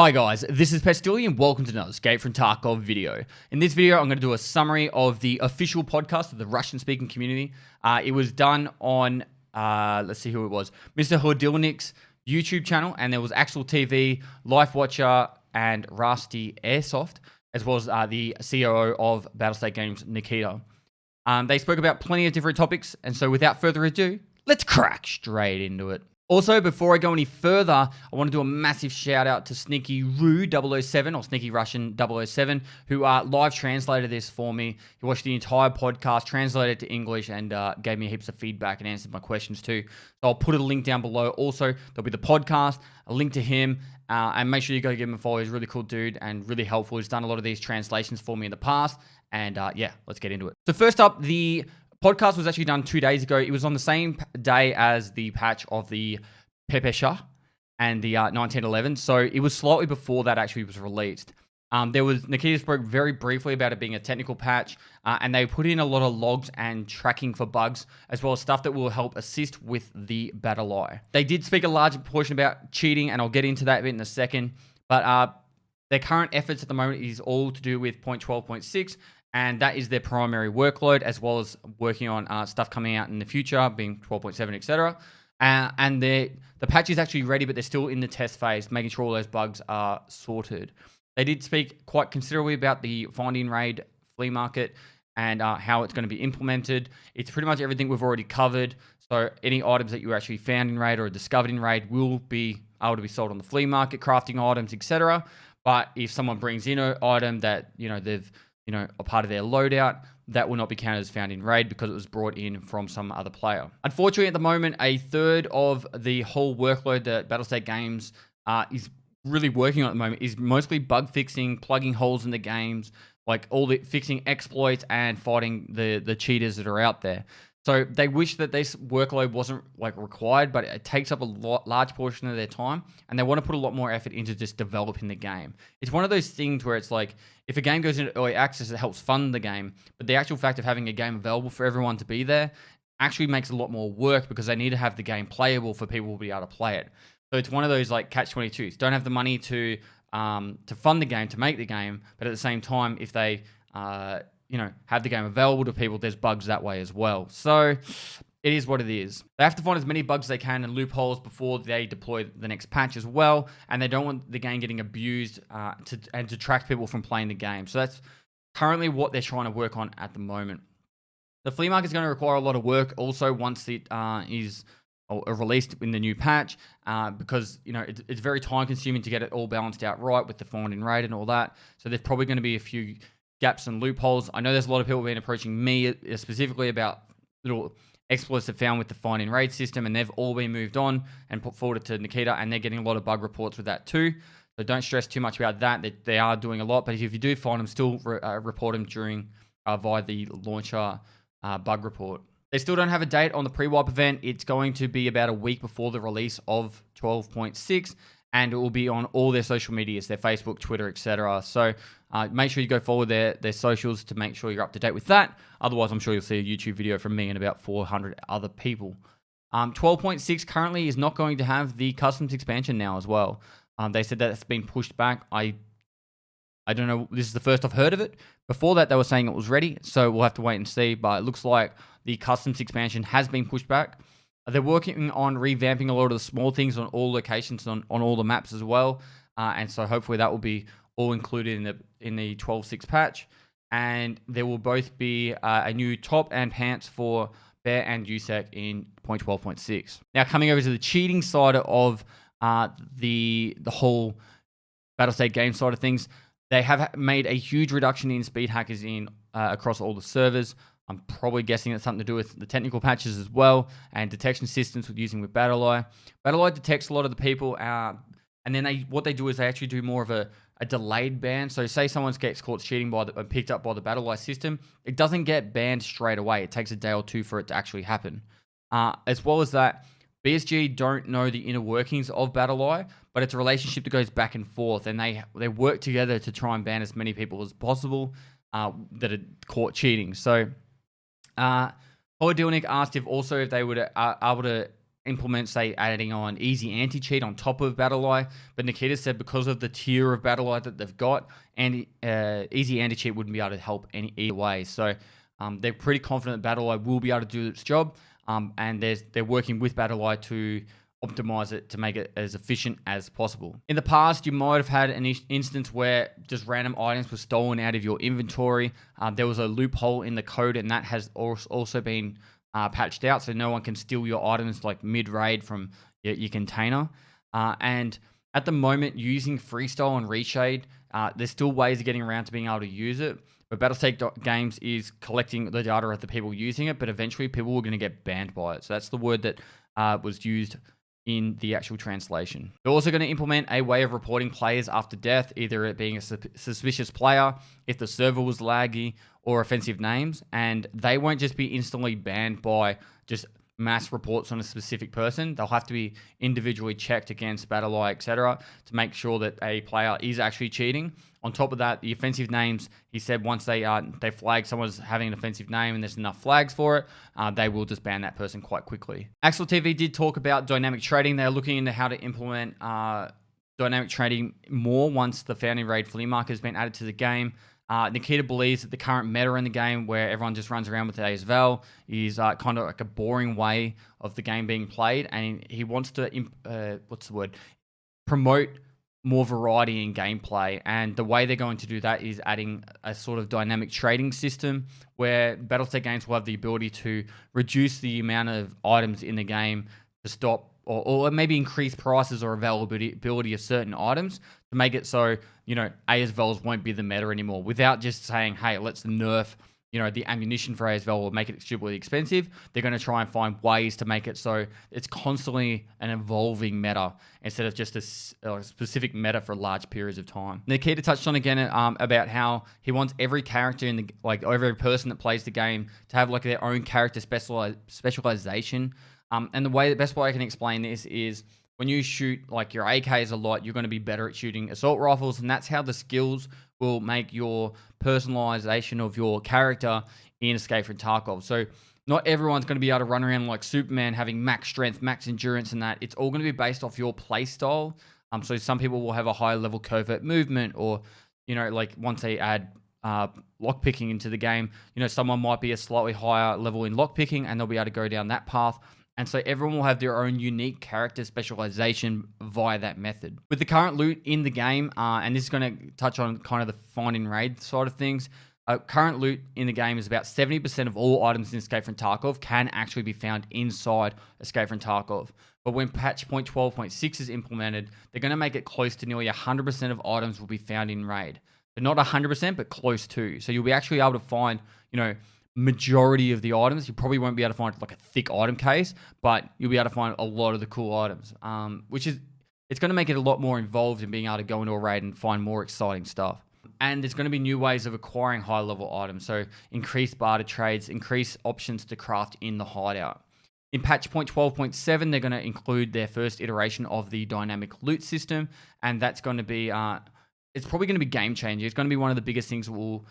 Hi guys, this is Pestily and welcome to another Escape from Tarkov video. In this video, I'm going to do a summary of the official podcast of the Russian-speaking community. It was done on, let's see who it was, Mr Holodilniks YouTube channel, and there was Actual TV, Life Watcher, and Rusty Airsoft, as well as the COO of Battlestate Games, Nikita. They spoke about plenty of different topics, and so without further ado, let's crack straight into it. Also, before I go any further, I want to do a massive shout out to SneakyRussian or SneakyRussian 007, who live translated this for me. He watched the entire podcast, translated it to English, and gave me heaps of feedback and answered my questions too. So I'll put a link down below. Also, there'll be the podcast, a link to him, and make sure you go give him a follow. He's a really cool dude and really helpful. He's done a lot of these translations for me in the past. And yeah, let's get into it. So first up, the podcast was actually done 2 days ago. It was on the same day as the patch of the Captcha and the 1911. So it was slightly before that actually was released. Nikita spoke very briefly about it being a technical patch, and they put in a lot of logs and tracking for bugs, as well as stuff that will help assist with the battle eye. They did speak a large portion about cheating, and I'll get into that bit in a second. But their current efforts at the moment is all to do with 0.12.6, and that is their primary workload, as well as working on stuff coming out in the future, being 12.7, etc. And the patch is actually ready, but they're still in the test phase, making sure all those bugs are sorted. They did speak quite considerably about the Find and Raid flea market and how it's going to be implemented. It's pretty much everything we've already covered. So any items that you actually found in Raid or discovered in Raid will be able to be sold on the flea market, crafting items, etc. But if someone brings in an item that they've a part of their loadout, that will not be counted as found in Raid because it was brought in from some other player. Unfortunately, at the moment, a third of the whole workload that Battlestate Games is really working on at the moment is mostly bug fixing, plugging holes in the games, like all the fixing exploits and fighting the cheaters that are out there. So they wish that this workload wasn't required, but it takes up a large portion of their time, and they want to put a lot more effort into just developing the game. It's one of those things where it's like, if a game goes into early access, it helps fund the game, but the actual fact of having a game available for everyone to be there actually makes a lot more work because they need to have the game playable for people to be able to play it. So it's one of those catch-22s. Don't have the money to fund the game, to make the game, but at the same time, if they have the game available to people, there's bugs that way as well. So it is what it is. They have to find as many bugs as they can and loopholes before they deploy the next patch as well. And they don't want the game getting abused and detract people from playing the game. So that's currently what they're trying to work on at the moment. The flea market is going to require a lot of work also once it is released in the new patch, because it's very time consuming to get it all balanced out right with the find and raid and all that. So there's probably going to be a few gaps and loopholes. I know there's a lot of people been approaching me specifically about little exploits they found with the find and raid system, and they've all been moved on and put forward to Nikita, and they're getting a lot of bug reports with that too. So don't stress too much about that. They are doing a lot, but if you do find them, still report them during via the launcher bug report. They still don't have a date on the Prewipe event. It's going to be about a week before the release of 12.6, and it will be on all their social medias, their Facebook, Twitter, etc. So make sure you go follow their socials to make sure you're up to date with that. Otherwise, I'm sure you'll see a YouTube video from me and about 400 other people. 12.6 currently is not going to have the customs expansion now as well. They said that it's been pushed back. I don't know. This is the first I've heard of it. Before that, they were saying it was ready, so we'll have to wait and see. But it looks like the customs expansion has been pushed back. They're working on revamping a lot of the small things on all locations, on all the maps as well. And so hopefully that will be all included in the 12.6 patch. And there will both be a new top and pants for Bear and USEC in 0.12.6. Now coming over to the cheating side of the whole Battlestate game side of things, they have made a huge reduction in speed hackers across all the servers. I'm probably guessing it's something to do with the technical patches as well and detection systems with using with BattleEye. BattleEye detects a lot of the people, and then what they do is they actually do more of a delayed ban. So say someone gets caught cheating and picked up by the BattleEye system, it doesn't get banned straight away. It takes a day or two for it to actually happen. As well as that, BSG don't know the inner workings of BattleEye, but it's a relationship that goes back and forth, and they work together to try and ban as many people as possible that are caught cheating. So Holodilniks asked if they were able to implement, say, adding on easy anti-cheat on top of Battle.eye, but Nikita said because of the tier of Battle.eye that they've got, and easy anti-cheat wouldn't be able to help either way. So they're pretty confident that Battle.eye will be able to do its job, and they're working with Battle.eye to optimize it to make it as efficient as possible. In the past, you might have had an instance where just random items were stolen out of your inventory. There was a loophole in the code, and that has also been patched out, so no one can steal your items like mid-raid from your container. And at the moment, using Freestyle and Reshade, there's still ways of getting around to being able to use it. But Battletech Games is collecting the data of the people using it, but eventually people are going to get banned by it. So that's the word that was used in the actual translation. They're also going to implement a way of reporting players after death, either it being a suspicious player, if the server was laggy, or offensive names, and they won't just be instantly banned by just mass reports on a specific person. They'll have to be individually checked against Battle.eye, etc., to make sure that a player is actually cheating. On top of that, the offensive names, he said once they flag someone as having an offensive name and there's enough flags for it, they will just ban that person quite quickly. Axel TV did talk about dynamic trading. They're looking into how to implement dynamic trading more once the Founding Raid Flea market has been added to the game. Nikita believes that the current meta in the game, where everyone just runs around with the ASVAL, is kind of like a boring way of the game being played, and he wants to promote more variety in gameplay. And the way they're going to do that is adding a sort of dynamic trading system where Battletech Games will have the ability to reduce the amount of items in the game to stop or maybe increase prices or availability of certain items to make it so, ASVALs won't be the meta anymore, without just saying, hey, let's nerf, the ammunition for ASVAL or make it stupidly expensive. They're going to try and find ways to make it so it's constantly an evolving meta instead of just a specific meta for large periods of time. Nikita touched on again about how he wants every character in every person that plays the game to have their own character specialization. And the best way I can explain this is when you shoot your AKs a lot, you're going to be better at shooting assault rifles, and that's how the skills will make your personalization of your character in Escape from Tarkov. So not everyone's going to be able to run around like Superman, having max strength, max endurance, and that. It's all going to be based off your play style. So some people will have a higher level covert movement, or once they add lockpicking into the game, someone might be a slightly higher level in lockpicking, and they'll be able to go down that path. And so everyone will have their own unique character specialization via that method. With the current loot in the game, and this is going to touch on kind of the find and raid side of things, current loot in the game is about 70% of all items in Escape from Tarkov can actually be found inside Escape from Tarkov. But when patch point 12.6 is implemented, they're going to make it close to nearly 100% of items will be found in raid. But not 100%, but close to. So you'll be actually able to find, majority of the items. You probably won't be able to find a thick item case, but you'll be able to find a lot of the cool items, it's going to make it a lot more involved in being able to go into a raid and find more exciting stuff. And there's going to be new ways of acquiring high level items. So increased barter trades, increased options to craft in the hideout. In patch point 12.7, they're going to include their first iteration of the dynamic loot system. And that's going to be, it's probably going to be game changing. It's going to be one of the biggest things that will,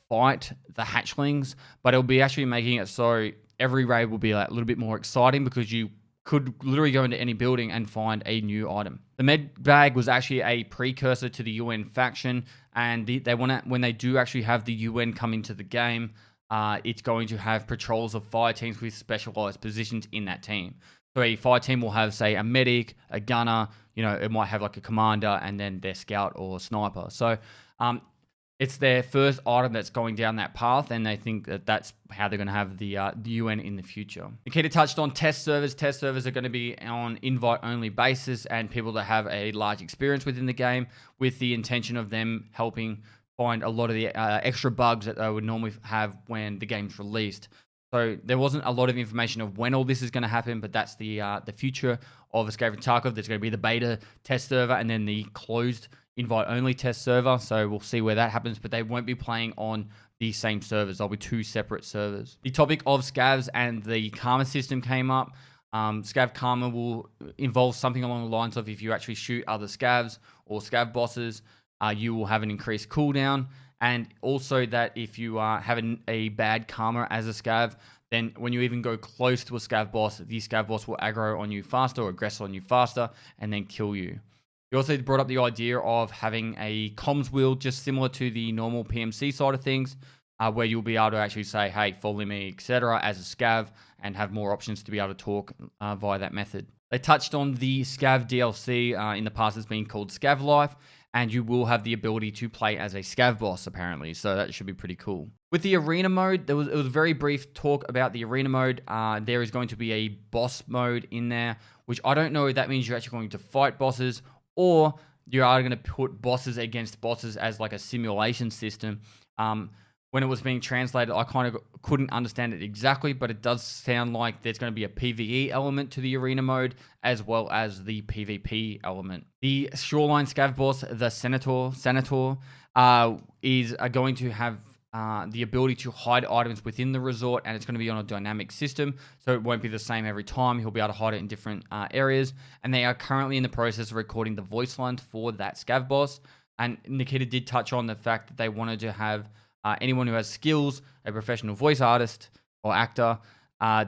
fight the hatchlings, but it'll be actually making it so every raid will be a little bit more exciting, because you could literally go into any building and find a new item. The med bag was actually a precursor to the UN faction, and they want to, when they do actually have the UN come into the game, it's going to have patrols of fire teams with specialized positions in that team. So a fire team will have, say, a medic, a gunner, it might have a commander, and then their scout or sniper. So it's their first item that's going down that path, and they think that that's how they're going to have the UN in the future. Nikita touched on test servers. Test servers are going to be on invite-only basis, and people that have a large experience within the game, with the intention of them helping find a lot of the extra bugs that they would normally have when the game's released. So there wasn't a lot of information of when all this is going to happen, but that's the future of Escape from Tarkov. There's going to be the beta test server and then the closed invite-only test server. So we'll see where that happens, but they won't be playing on the same servers. There'll be two separate servers. The topic of Scavs and the Karma system came up. Scav Karma will involve something along the lines of, if you actually shoot other Scavs or Scav bosses, you will have an increased cooldown. and also that if you have a bad karma as a scav, then when you even go close to a scav boss, the scav boss will aggro on you faster or aggress on you faster and then kill you. He also brought up the idea of having a comms wheel just similar to the normal PMC side of things, where you'll be able to actually say, hey, follow me, etc. as a scav, and have more options to be able to talk via that method. They touched on the Scav DLC. In the past, it's been called Scav Life, and you will have the ability to play as a scav boss, apparently, so that should be pretty cool. With the arena mode, it was a very brief talk about the arena mode. There is going to be a boss mode in there, which I don't know if that means you're actually going to fight bosses, or you are going to put bosses against bosses as like a simulation system. When it was being translated, I kind of couldn't understand it exactly, but it does sound like there's going to be a PvE element to the arena mode, as well as the PvP element. The Shoreline Scav boss, the Senator, is going to have the ability to hide items within the resort, and it's going to be on a dynamic system, so it won't be the same every time. He'll be able to hide it in different areas, and they are currently in the process of recording the voice lines for that Scav boss. And Nikita did touch on the fact that they wanted to have anyone who has skills, a professional voice artist or actor,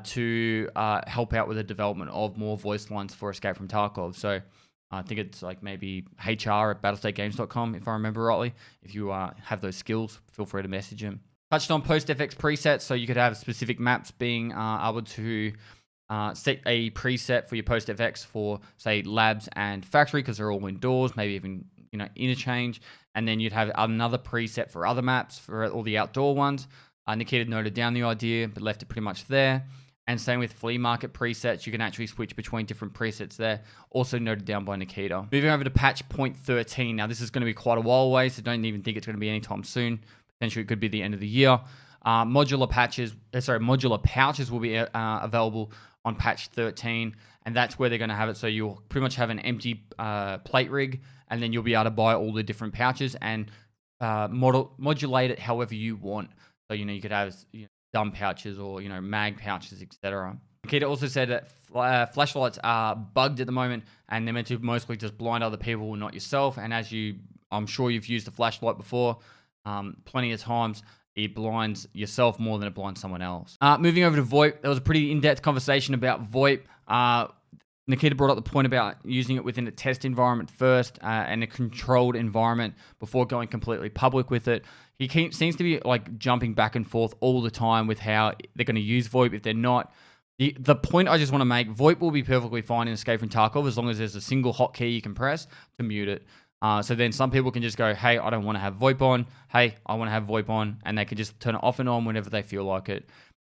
to help out with the development of more voice lines for Escape from Tarkov. So I think it's like maybe HR@battlestategames.com, if I remember rightly. If you have those skills, feel free to message him. Touched on post-FX presets, so you could have specific maps being able to set a preset for your post-FX for, say, labs and factory, because they're all indoors, maybe even interchange. And then you'd have another preset for other maps, for all the outdoor ones. Nikita noted down the idea, but left it pretty much there. And same with flea market presets. You can actually switch between different presets there. Also noted down by Nikita. Moving over to patch 0.13. Now, this is going to be quite a while away, so don't even think it's going to be anytime soon. Potentially, it could be the end of the year. Modular pouches will be available on patch 13. And that's where they're going to have it. So you'll pretty much have an empty plate rig, and then you'll be able to buy all the different pouches and modulate it however you want. So, you could have dumb pouches or, mag pouches, etc. Nikita also said that flashlights are bugged at the moment, and they're meant to mostly just blind other people, not yourself. And I'm sure you've used a flashlight before, plenty of times, it blinds yourself more than it blinds someone else. Moving over to Voip, there was a pretty in-depth conversation about Voip. Nikita brought up the point about using it within a test environment first and a controlled environment before going completely public with it. He seems to be like jumping back and forth all the time with how they're going to use Voip. If they're not, the point I just want to make, Voip will be perfectly fine in Escape from Tarkov as long as there's a single hotkey you can press to mute it. So then some people can just go, hey, I don't want to have Voip on. Hey, I want to have Voip on. And they can just turn it off and on whenever they feel like it.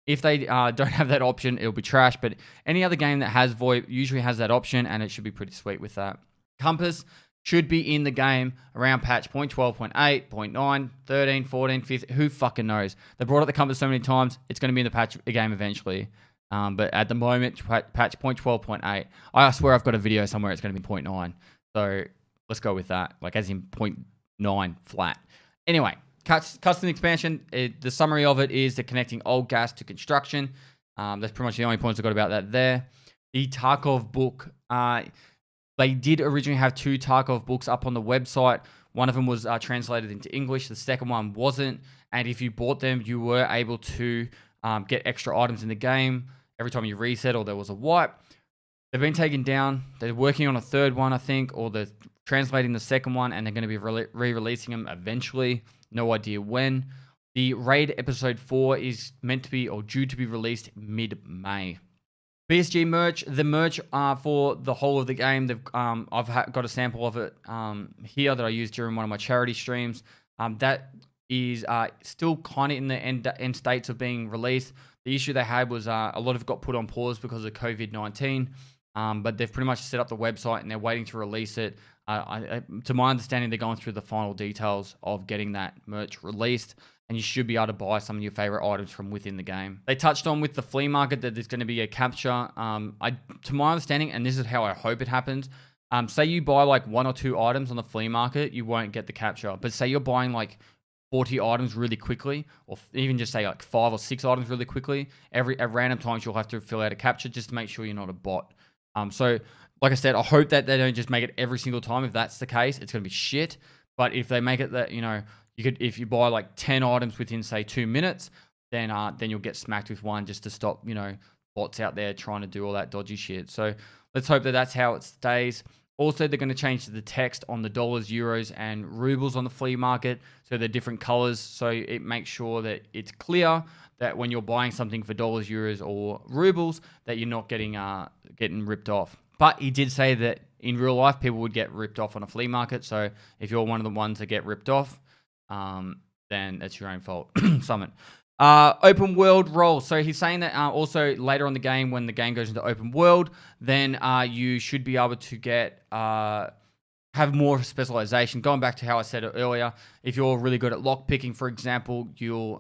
If they don't have that option, it'll be trash. But any other game that has Voip usually has that option, and it should be pretty sweet with that. Compass should be in the game around patch 0.12, 0.8, 0.9, 13, 14, 15. Who fucking knows? They brought up the compass so many times. It's going to be in the game eventually. But at the moment, patch 0.12, 0.8. I swear I've got a video somewhere. It's going to be 0.9. So let's go with that. Like as in 0.9 flat. Anyway. Custom expansion, the summary of it is they're connecting old gas to construction. That's pretty much the only points I got about that there. The Tarkov Book, they did originally have 2 Tarkov books up on the website. One of them was translated into English. The second one wasn't. And if you bought them, you were able to get extra items in the game every time you reset or there was a wipe. They've been taken down. They're working on a third one, I think, or they're translating the second one, and they're going to be re-releasing them eventually. No idea when. The Raid Episode 4 is meant to be or due to be released mid-May. BSG merch. The merch for the whole of the game, I've got a sample of it here that I used during one of my charity streams. That is still kind of in the end states of being released. The issue they had was a lot of it got put on pause because of COVID-19. But they've pretty much set up the website and they're waiting to release it. To my understanding, they're going through the final details of getting that merch released, and you should be able to buy some of your favorite items from within the game. They touched on with the flea market that there's going to be a Captcha. To my understanding, and this is how I hope it happens, say you buy like 1 or 2 items on the flea market, you won't get the Captcha. But say you're buying like 40 items really quickly, or even just say like 5 or 6 items really quickly, at random times you'll have to fill out a Captcha just to make sure you're not a bot. So, like I said, I hope that they don't just make it every single time. If that's the case, it's going to be shit. But if they make it that, You could, if you buy like 10 items within say 2 minutes, then you'll get smacked with one just to stop, you know, bots out there trying to do all that dodgy shit. So let's hope that that's how it stays. Also, they're going to change the text on the dollars, euros, and rubles on the flea market. So they're different colors. So it makes sure that it's clear that when you're buying something for dollars, euros, or rubles, that you're not getting ripped off. But he did say that in real life, people would get ripped off on a flea market. So if you're one of the ones that get ripped off, then that's your own fault. Summon. Open world role. So he's saying that also later on the game, when the game goes into open world, then you should be able to get have more specialization. Going back to how I said it earlier, if you're really good at lock picking, for example, you'll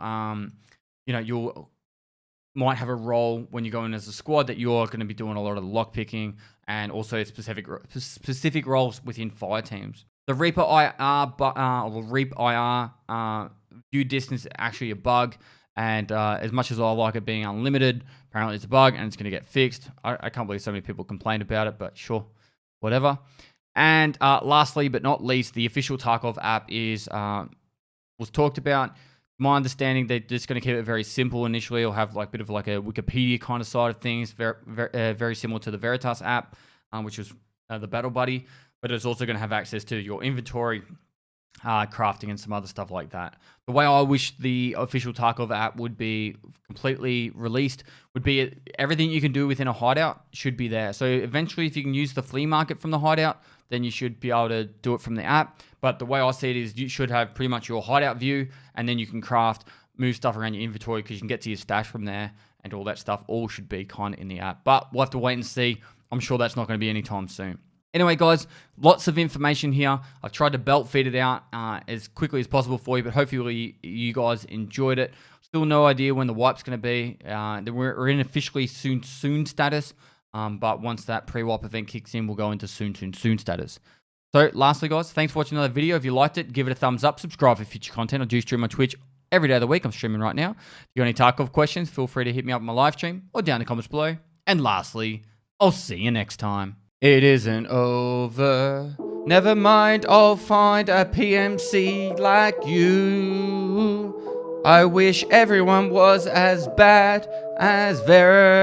might have a role when you go in as a squad that you're going to be doing a lot of the lock picking, and also specific roles within fire teams. The Reaper IR or Reap IR view distance is actually a bug. And as much as I like it being unlimited, apparently it's a bug and it's going to get fixed. I can't believe so many people complained about it, but sure, whatever. And lastly, but not least, the official Tarkov app was talked about. My understanding, they're just going to keep it very simple initially. It'll have like a bit of like a Wikipedia kind of side of things, very similar to the Veritas app, which was the Battle Buddy. But it's also going to have access to your inventory, crafting, and some other stuff like that. The way I wish the official Tarkov app would be completely released would be everything you can do within a hideout should be there. So eventually, if you can use the flea market from the hideout, then you should be able to do it from the app. But the way I see it is you should have pretty much your hideout view, and then you can craft, move stuff around your inventory because you can get to your stash from there, and all that stuff all should be kind of in the app. But we'll have to wait and see. I'm sure that's not going to be anytime soon. Anyway, guys, lots of information here. I've tried to belt feed it out as quickly as possible for you, but hopefully you guys enjoyed it. Still no idea when the wipe's going to be. We're in officially soon status, but once that pre-wipe event kicks in, we'll go into soon status. So lastly, guys, thanks for watching another video. If you liked it, give it a thumbs up. Subscribe for future content. I do stream on Twitch every day of the week. I'm streaming right now. If you got any Tarkov questions, feel free to hit me up on my live stream or down in the comments below. And lastly, I'll see you next time. It isn't over. Never mind, I'll find a PMC like you. I wish everyone was as bad as Veritas.